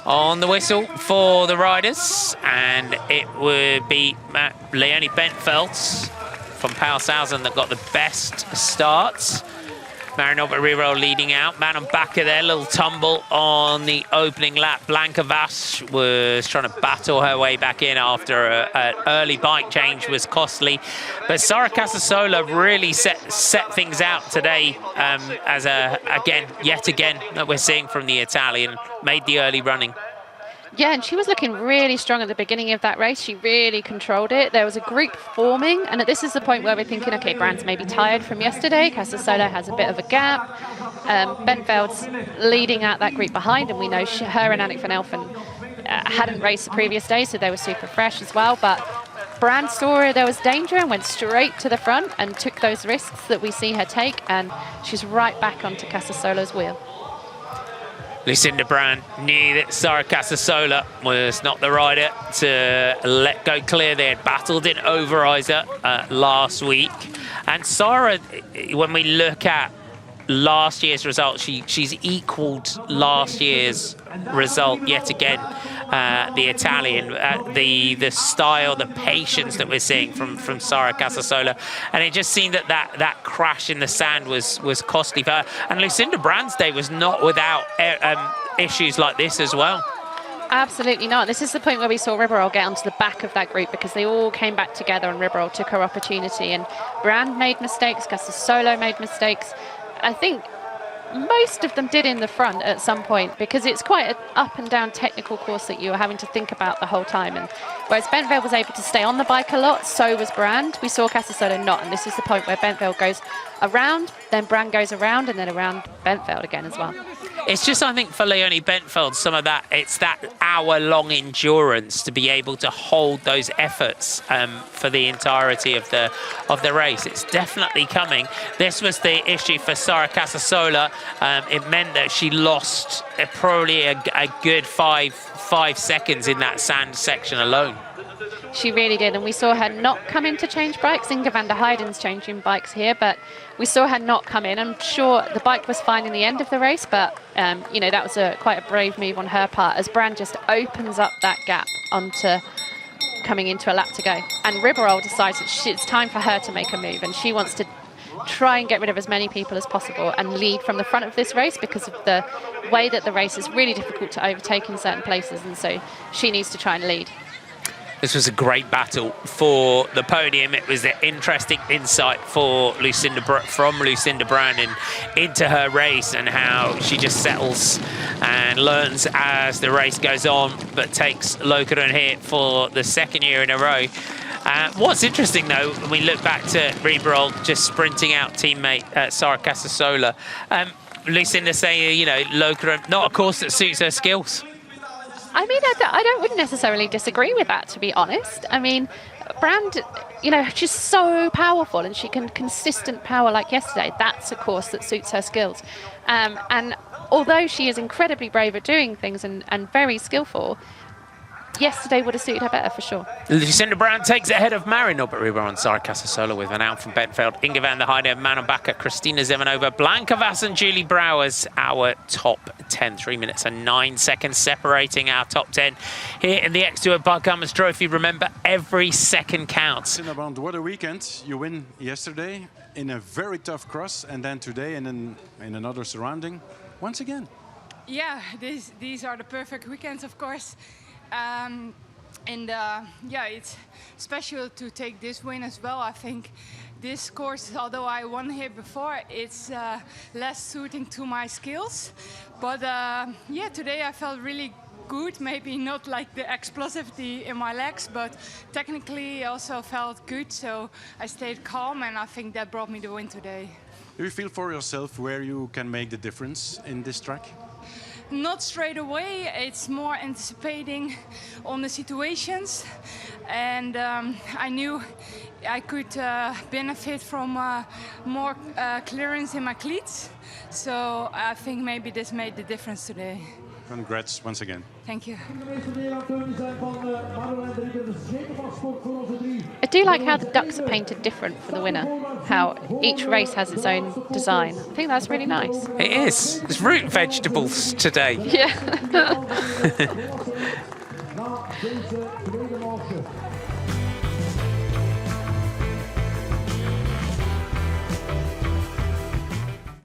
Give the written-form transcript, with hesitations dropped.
on the whistle for the riders, and it would be Leonie Bentveld from Paushausen that got the best starts. Marino Barrero leading out. Man on back of there, little tumble on the opening lap. Blanca Vas was trying to battle her way back in after an early bike change was costly. But Sara Casasola really set things out today as yet again, that we're seeing from the Italian. Made the early running. Yeah, and she was looking really strong at the beginning of that race. She really controlled it. There was a group forming, and this is the point where we're thinking, okay, Brand's maybe tired from yesterday. Casasola has a bit of a gap. Bentveld's leading out that group behind, and we know her and Annemiek van Elfen hadn't raced the previous day, so they were super fresh as well. But Brand saw there was danger and went straight to the front and took those risks that we see her take, and she's right back onto Casasola's wheel. Lucinda Brand knew that Sara Casasola was not the rider to let go clear. They had battled in Overijse last week. And Sara, when we look at last year's result, she's equalled last year's result yet again. The Italian, the style, the patience that we're seeing from Sara Casasola, and it just seemed that crash in the sand was costly for her. And Lucinda Brand's day was not without issues like this as well. Absolutely not. This is the point where we saw Ribeirol get onto the back of that group because they all came back together and Ribeirol took her opportunity. And Brand made mistakes, Casasola made mistakes. I think most of them did in the front at some point because it's quite an up and down technical course that you are having to think about the whole time. And whereas Bentveld was able to stay on the bike a lot, so was Brand. We saw Casasola not, and this is the point where Bentveld goes around, then Brand goes around, and then around Bentveld again as well. It's just, I think, for Leonie Bentveld, some of that, it's that hour-long endurance to be able to hold those efforts for the entirety of the race. It's definitely coming. This was the issue for Sara Casasola. It meant that she lost probably a good five seconds in that sand section alone. She really did, and we saw her not come in to change bikes. Inge van der Heiden's changing bikes here, but we saw her not come in. I'm sure the bike was fine in the end of the race, but you know, that was quite a brave move on her part as Brand just opens up that gap onto coming into a lap to go. And Ribeirol decides that it's time for her to make a move, and she wants to try and get rid of as many people as possible and lead from the front of this race because of the way that the race is really difficult to overtake in certain places, and so she needs to try and lead. This was a great battle for the podium. It was an interesting insight for Lucinda Brand into her race and how she just settles and learns as the race goes on, but takes Lokeren here for the second year in a row. What's interesting, though, when we look back to Ribeirol just sprinting out teammate Sara Casasola, Lucinda saying, you know, Lokeren, not a course that suits her skills. I mean, I wouldn't necessarily disagree with that, to be honest. I mean, Brand, you know, she's so powerful and she can consistent power like yesterday. That's a course that suits her skills. And although she is incredibly brave at doing things and very skillful, yesterday would have suited her better for sure. Lucinda Brand takes it ahead of Marino Barrero and Sara Casasola with Van Elfen, Bentveld, Inge van der Heide, Manon Bakker, Christina Zemanova, Blanca Vas and Julie Brouwers, our top 10. 3 minutes and 9 seconds separating our top 10 here in the X20 Barkamers Trophy. Remember, every second counts. About what a weekend. You win yesterday in a very tough cross, and then today in another surrounding once again. Yeah, these are the perfect weekends, of course. Yeah, it's special to take this win as well. I think this course, although I won here before, it's less suiting to my skills. But yeah, today I felt really good. Maybe not like the explosivity in my legs, but technically also felt good. So I stayed calm, and I think that brought me the win today. Do you feel for yourself where you can make the difference in this track? Not straight away. It's more anticipating on the situations, and I knew I could benefit from more clearance in my cleats. So I think maybe this made the difference today. Congrats once again. Thank you. I do like how the ducks are painted different for the winner, how each race has its own design. I think that's really nice. It is. It's root vegetables today. Yeah. Na deze tweede manche.